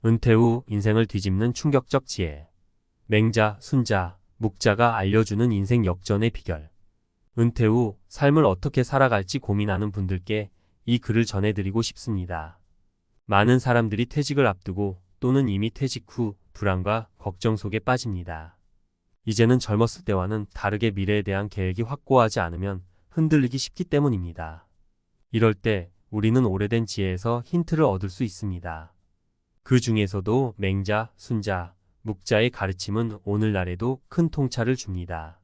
은퇴 후 인생을 뒤집는 충격적 지혜. 맹자, 순자, 묵자가 알려주는 인생 역전의 비결. 은퇴 후 삶을 어떻게 살아갈지 고민하는 분들께 이 글을 전해드리고 싶습니다. 많은 사람들이 퇴직을 앞두고 또는 이미 퇴직 후 불안과 걱정 속에 빠집니다. 이제는 젊었을 때와는 다르게 미래에 대한 계획이 확고하지 않으면 흔들리기 쉽기 때문입니다. 이럴 때 우리는 오래된 지혜에서 힌트를 얻을 수 있습니다. 그 중에서도 맹자, 순자, 묵자의 가르침은 오늘날에도 큰 통찰을 줍니다.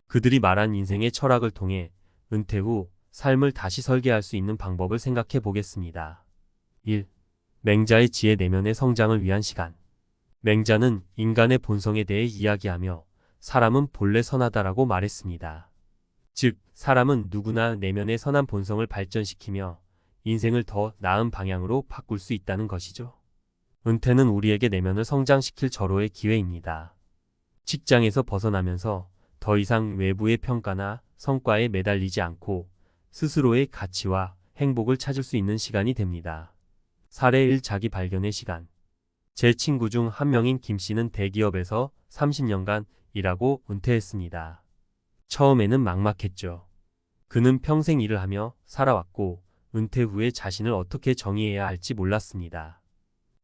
그들이 말한 인생의 철학을 통해 은퇴 후 삶을 다시 설계할 수 있는 방법을 생각해 보겠습니다. 1. 맹자의 지혜 내면의 성장을 위한 시간. 맹자는 인간의 본성에 대해 이야기하며 사람은 본래 선하다라고 말했습니다. 즉, 사람은 누구나 내면의 선한 본성을 발전시키며 인생을 더 나은 방향으로 바꿀 수 있다는 것이죠. 은퇴는 우리에게 내면을 성장시킬 절호의 기회입니다. 직장에서 벗어나면서 더 이상 외부의 평가나 성과에 매달리지 않고 스스로의 가치와 행복을 찾을 수 있는 시간이 됩니다. 사례 1. 자기 발견의 시간. 제 친구 중 한 명인 김 씨는 대기업에서 30년간 일하고 은퇴했습니다. 처음에는 막막했죠. 그는 평생 일을 하며 살아왔고 은퇴 후에 자신을 어떻게 정의해야 할지 몰랐습니다.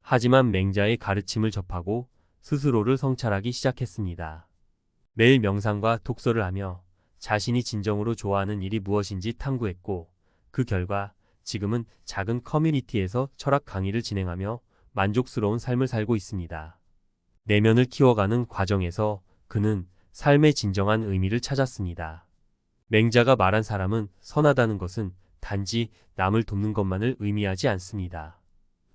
하지만 맹자의 가르침을 접하고 스스로를 성찰하기 시작했습니다. 매일 명상과 독서를 하며 자신이 진정으로 좋아하는 일이 무엇인지 탐구했고 그 결과 지금은 작은 커뮤니티에서 철학 강의를 진행하며 만족스러운 삶을 살고 있습니다. 내면을 키워가는 과정에서 그는 삶의 진정한 의미를 찾았습니다. 맹자가 말한 사람은 선하다는 것은 단지 남을 돕는 것만을 의미하지 않습니다.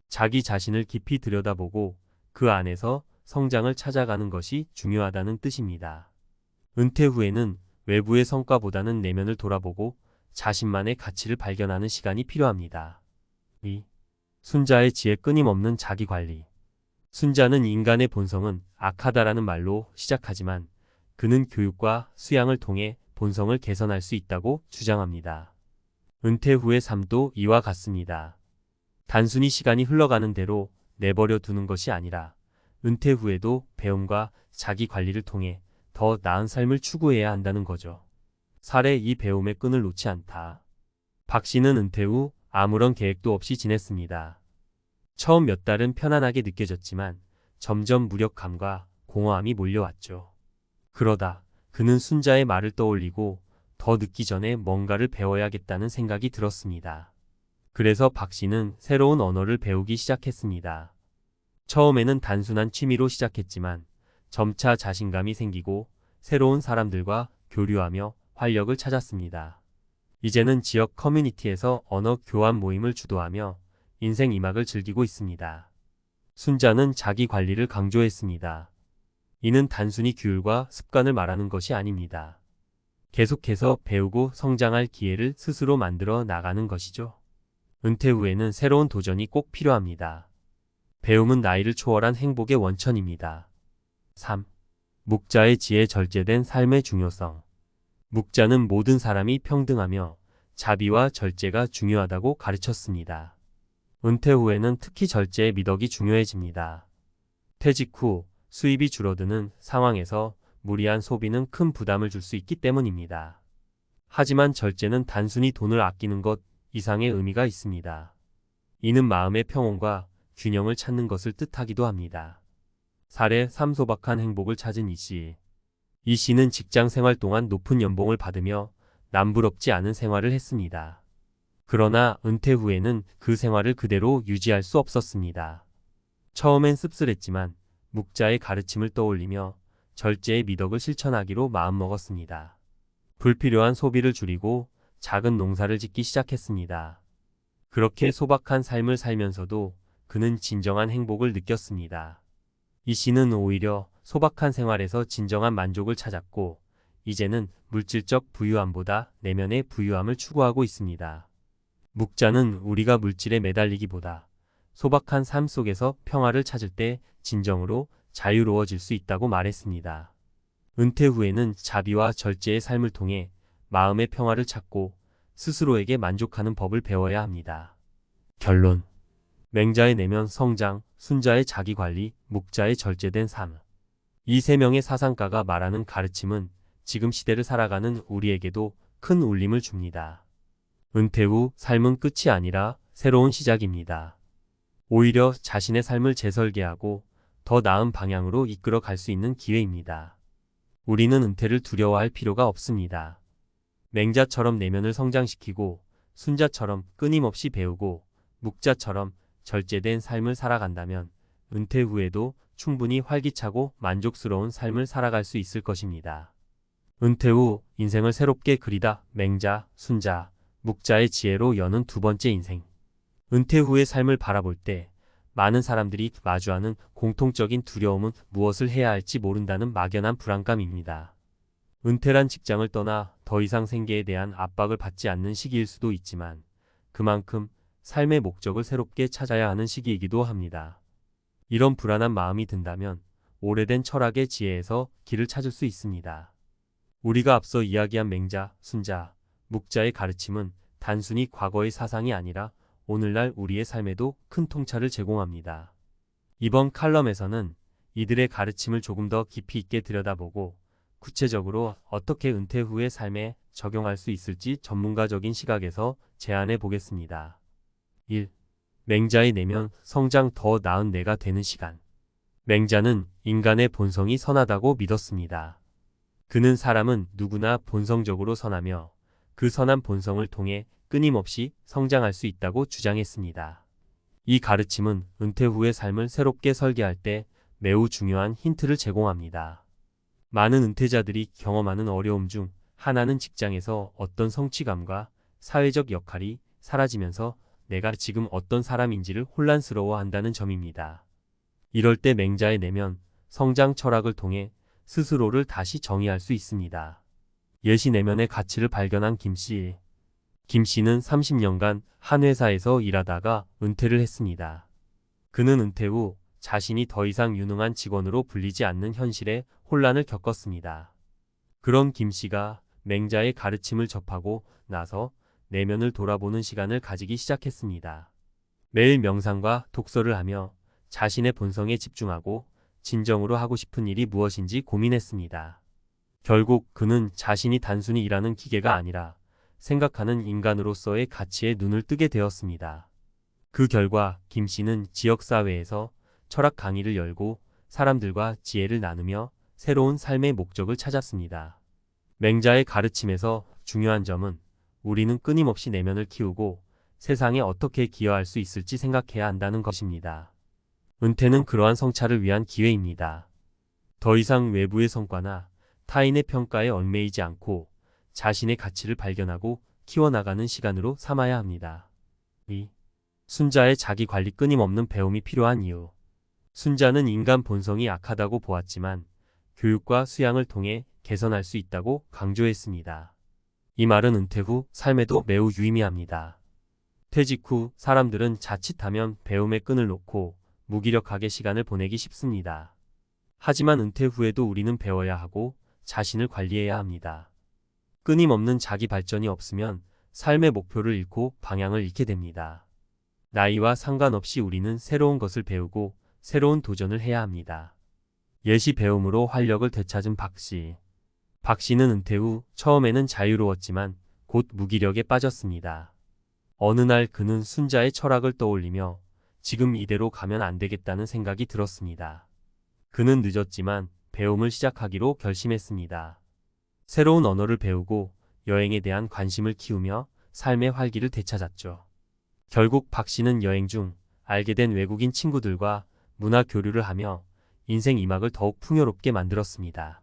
자기 자신을 깊이 들여다보고 그 안에서 성장을 찾아가는 것이 중요하다는 뜻입니다. 은퇴 후에는 외부의 성과보다는 내면을 돌아보고 자신만의 가치를 발견하는 시간이 필요합니다. 2. 순자의 지혜 끊임없는 자기관리. 순자는 인간의 본성은 악하다라는 말로 시작하지만 그는 교육과 수양을 통해 본성을 개선할 수 있다고 주장합니다. 은퇴 후의 삶도 이와 같습니다. 단순히 시간이 흘러가는 대로 내버려 두는 것이 아니라 은퇴 후에도 배움과 자기 관리를 통해 더 나은 삶을 추구해야 한다는 거죠. 사례 2. 배움의 끈을 놓지 않다. 박 씨는 은퇴 후 아무런 계획도 없이 지냈습니다. 처음 몇 달은 편안하게 느껴졌지만 점점 무력감과 공허함이 몰려왔죠. 그러다 그는 순자의 말을 떠올리고 더 늦기 전에 뭔가를 배워야겠다는 생각이 들었습니다. 그래서 박 씨는 새로운 언어를 배우기 시작했습니다. 처음에는 단순한 취미로 시작했지만 점차 자신감이 생기고 새로운 사람들과 교류하며 활력을 찾았습니다. 이제는 지역 커뮤니티에서 언어 교환 모임을 주도하며 인생 2막을 즐기고 있습니다. 순자는 자기 관리를 강조했습니다. 이는 단순히 규율과 습관을 말하는 것이 아닙니다. 계속해서 배우고 성장할 기회를 스스로 만들어 나가는 것이죠. 은퇴 후에는 새로운 도전이 꼭 필요합니다. 배움은 나이를 초월한 행복의 원천입니다. 3. 묵자의 지혜에 절제된 삶의 중요성. 묵자는 모든 사람이 평등하며 자비와 절제가 중요하다고 가르쳤습니다. 은퇴 후에는 특히 절제의 미덕이 중요해집니다. 퇴직 후 수입이 줄어드는 상황에서 무리한 소비는 큰 부담을 줄 수 있기 때문입니다. 하지만 절제는 단순히 돈을 아끼는 것 이상의 의미가 있습니다. 이는 마음의 평온과 균형을 찾는 것을 뜻하기도 합니다. 사례 3. 소박한 행복을 찾은 이 씨. 이 씨는 직장 생활 동안 높은 연봉을 받으며 남부럽지 않은 생활을 했습니다. 그러나 은퇴 후에는 그 생활을 그대로 유지할 수 없었습니다. 처음엔 씁쓸했지만 묵자의 가르침을 떠올리며 절제의 미덕을 실천하기로 마음먹었습니다. 불필요한 소비를 줄이고 작은 농사를 짓기 시작했습니다. 그렇게 소박한 삶을 살면서도 그는 진정한 행복을 느꼈습니다. 이 씨는 오히려 소박한 생활에서 진정한 만족을 찾았고 이제는 물질적 부유함보다 내면의 부유함을 추구하고 있습니다. 묵자는 우리가 물질에 매달리기보다 소박한 삶 속에서 평화를 찾을 때 진정으로 자유로워질 수 있다고 말했습니다. 은퇴 후에는 자비와 절제의 삶을 통해 마음의 평화를 찾고 스스로에게 만족하는 법을 배워야 합니다. 결론. 맹자의 내면 성장, 순자의 자기관리, 묵자의 절제된 삶. 이 세 명의 사상가가 말하는 가르침은 지금 시대를 살아가는 우리에게도 큰 울림을 줍니다. 은퇴 후 삶은 끝이 아니라 새로운 시작입니다. 오히려 자신의 삶을 재설계하고 더 나은 방향으로 이끌어 갈 수 있는 기회입니다. 우리는 은퇴를 두려워할 필요가 없습니다. 맹자처럼 내면을 성장시키고 순자처럼 끊임없이 배우고 묵자처럼 절제된 삶을 살아간다면 은퇴 후에도 충분히 활기차고 만족스러운 삶을 살아갈 수 있을 것입니다. 은퇴 후 인생을 새롭게 그리다. 맹자, 순자, 묵자의 지혜로 여는 두 번째 인생. 은퇴 후의 삶을 바라볼 때 많은 사람들이 마주하는 공통적인 두려움은 무엇을 해야 할지 모른다는 막연한 불안감입니다. 은퇴란 직장을 떠나 더 이상 생계에 대한 압박을 받지 않는 시기일 수도 있지만 그만큼 삶의 목적을 새롭게 찾아야 하는 시기이기도 합니다. 이런 불안한 마음이 든다면 오래된 철학의 지혜에서 길을 찾을 수 있습니다. 우리가 앞서 이야기한 맹자, 순자, 묵자의 가르침은 단순히 과거의 사상이 아니라 오늘날 우리의 삶에도 큰 통찰을 제공합니다. 이번 칼럼에서는 이들의 가르침을 조금 더 깊이 있게 들여다보고 구체적으로 어떻게 은퇴 후의 삶에 적용할 수 있을지 전문가적인 시각에서 제안해 보겠습니다. 1. 맹자의 내면 성장 더 나은 내가 되는 시간. 맹자는 인간의 본성이 선하다고 믿었습니다. 그는 사람은 누구나 본성적으로 선하며 그 선한 본성을 통해 끊임없이 성장할 수 있다고 주장했습니다. 이 가르침은 은퇴 후의 삶을 새롭게 설계할 때 매우 중요한 힌트를 제공합니다. 많은 은퇴자들이 경험하는 어려움 중 하나는 직장에서 어떤 성취감과 사회적 역할이 사라지면서 내가 지금 어떤 사람인지를 혼란스러워한다는 점입니다. 이럴 때 맹자의 내면 성장 철학을 통해 스스로를 다시 정의할 수 있습니다. 예시 내면의 가치를 발견한 김씨. 김씨는 30년간 한 회사에서 일하다가 은퇴를 했습니다. 그는 은퇴 후 자신이 더 이상 유능한 직원으로 불리지 않는 현실에 혼란을 겪었습니다. 그런 김씨가 맹자의 가르침을 접하고 나서 내면을 돌아보는 시간을 가지기 시작했습니다. 매일 명상과 독서를 하며 자신의 본성에 집중하고 진정으로 하고 싶은 일이 무엇인지 고민했습니다. 결국 그는 자신이 단순히 일하는 기계가 아니라 생각하는 인간으로서의 가치에 눈을 뜨게 되었습니다. 그 결과 김 씨는 지역사회에서 철학 강의를 열고 사람들과 지혜를 나누며 새로운 삶의 목적을 찾았습니다. 맹자의 가르침에서 중요한 점은 우리는 끊임없이 내면을 키우고 세상에 어떻게 기여할 수 있을지 생각해야 한다는 것입니다. 은퇴는 그러한 성찰을 위한 기회입니다. 더 이상 외부의 성과나 타인의 평가에 얽매이지 않고 자신의 가치를 발견하고 키워나가는 시간으로 삼아야 합니다. 2. 순자의 자기관리 끊임없는 배움이 필요한 이유. 순자는 인간 본성이 약하다고 보았지만 교육과 수양을 통해 개선할 수 있다고 강조했습니다. 이 말은 은퇴 후 삶에도 매우 유의미합니다. 퇴직 후 사람들은 자칫하면 배움의 끈을 놓고 무기력하게 시간을 보내기 쉽습니다. 하지만 은퇴 후에도 우리는 배워야 하고 자신을 관리해야 합니다. 끊임없는 자기 발전이 없으면 삶의 목표를 잃고 방향을 잃게 됩니다. 나이와 상관없이 우리는 새로운 것을 배우고 새로운 도전을 해야 합니다. 예시 배움으로 활력을 되찾은 박씨. 박씨는 은퇴 후 처음에는 자유로웠지만 곧 무기력에 빠졌습니다. 어느 날 그는 순자의 철학을 떠올리며 지금 이대로 가면 안 되겠다는 생각이 들었습니다. 그는 늦었지만 배움을 시작하기로 결심했습니다. 새로운 언어를 배우고 여행에 대한 관심을 키우며 삶의 활기를 되찾았죠. 결국 박씨는 여행 중 알게 된 외국인 친구들과 문화 교류를 하며 인생 2막을 더욱 풍요롭게 만들었습니다.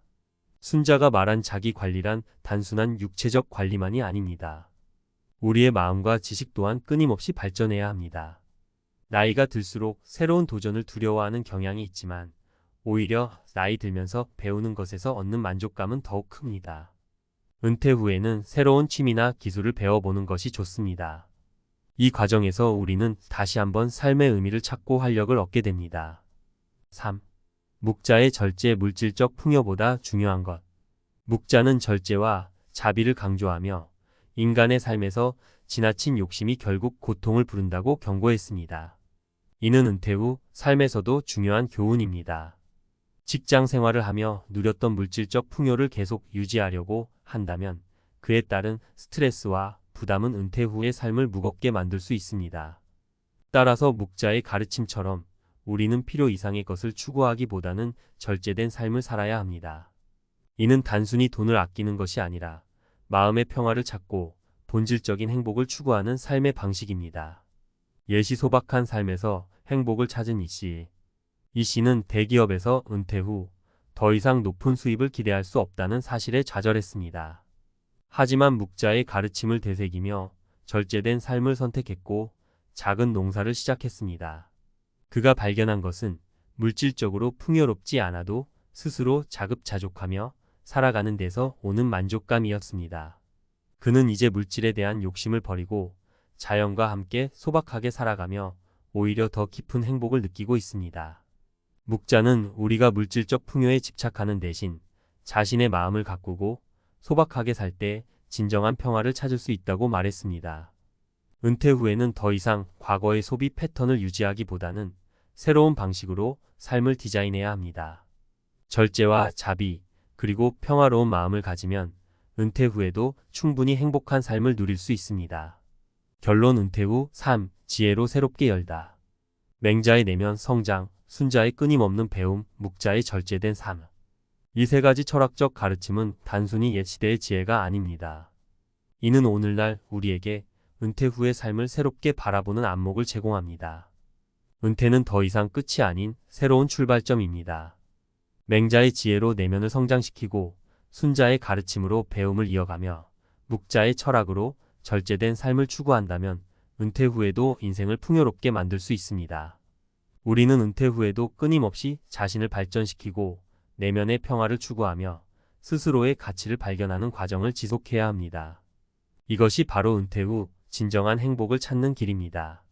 순자가 말한 자기 관리란 단순한 육체적 관리만이 아닙니다. 우리의 마음과 지식 또한 끊임없이 발전해야 합니다. 나이가 들수록 새로운 도전을 두려워하는 경향이 있지만 오히려 나이 들면서 배우는 것에서 얻는 만족감은 더욱 큽니다. 은퇴 후에는 새로운 취미나 기술을 배워보는 것이 좋습니다. 이 과정에서 우리는 다시 한번 삶의 의미를 찾고 활력을 얻게 됩니다. 3. 묵자의 절제. 물질적 풍요보다 중요한 것. 묵자는 절제와 자비를 강조하며 인간의 삶에서 지나친 욕심이 결국 고통을 부른다고 경고했습니다. 이는 은퇴 후 삶에서도 중요한 교훈입니다. 직장 생활을 하며 누렸던 물질적 풍요를 계속 유지하려고 한다면 그에 따른 스트레스와 부담은 은퇴 후의 삶을 무겁게 만들 수 있습니다. 따라서 묵자의 가르침처럼 우리는 필요 이상의 것을 추구하기보다는 절제된 삶을 살아야 합니다. 이는 단순히 돈을 아끼는 것이 아니라 마음의 평화를 찾고 본질적인 행복을 추구하는 삶의 방식입니다. 예시 소박한 삶에서 행복을 찾은 이 씨. 이 씨는 대기업에서 은퇴 후 더 이상 높은 수입을 기대할 수 없다는 사실에 좌절했습니다. 하지만 묵자의 가르침을 되새기며 절제된 삶을 선택했고 작은 농사를 시작했습니다. 그가 발견한 것은 물질적으로 풍요롭지 않아도 스스로 자급자족하며 살아가는 데서 오는 만족감이었습니다. 그는 이제 물질에 대한 욕심을 버리고 자연과 함께 소박하게 살아가며 오히려 더 깊은 행복을 느끼고 있습니다. 묵자는 우리가 물질적 풍요에 집착하는 대신 자신의 마음을 가꾸고 소박하게 살 때 진정한 평화를 찾을 수 있다고 말했습니다. 은퇴 후에는 더 이상 과거의 소비 패턴을 유지하기보다는 새로운 방식으로 삶을 디자인해야 합니다. 절제와 자비, 그리고 평화로운 마음을 가지면 은퇴 후에도 충분히 행복한 삶을 누릴 수 있습니다. 결론 은퇴 후 삶, 지혜로 새롭게 열다. 맹자의 내면 성장, 순자의 끊임없는 배움, 묵자의 절제된 삶. 이 세 가지 철학적 가르침은 단순히 옛 시대의 지혜가 아닙니다. 이는 오늘날 우리에게 은퇴 후의 삶을 새롭게 바라보는 안목을 제공합니다. 은퇴는 더 이상 끝이 아닌 새로운 출발점입니다. 맹자의 지혜로 내면을 성장시키고 순자의 가르침으로 배움을 이어가며 묵자의 철학으로 절제된 삶을 추구한다면 은퇴 후에도 인생을 풍요롭게 만들 수 있습니다. 우리는 은퇴 후에도 끊임없이 자신을 발전시키고 내면의 평화를 추구하며 스스로의 가치를 발견하는 과정을 지속해야 합니다. 이것이 바로 은퇴 후 진정한 행복을 찾는 길입니다.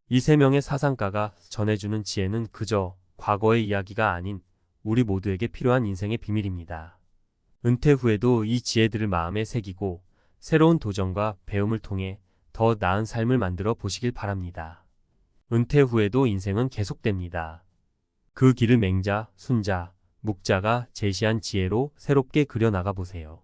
이 세 명의 사상가가 전해주는 지혜는 그저 과거의 이야기가 아닌 우리 모두에게 필요한 인생의 비밀입니다. 은퇴 후에도 이 지혜들을 마음에 새기고 새로운 도전과 배움을 통해 더 나은 삶을 만들어 보시길 바랍니다. 은퇴 후에도 인생은 계속됩니다. 그 길을 맹자, 순자, 묵자가 제시한 지혜로 새롭게 그려나가 보세요.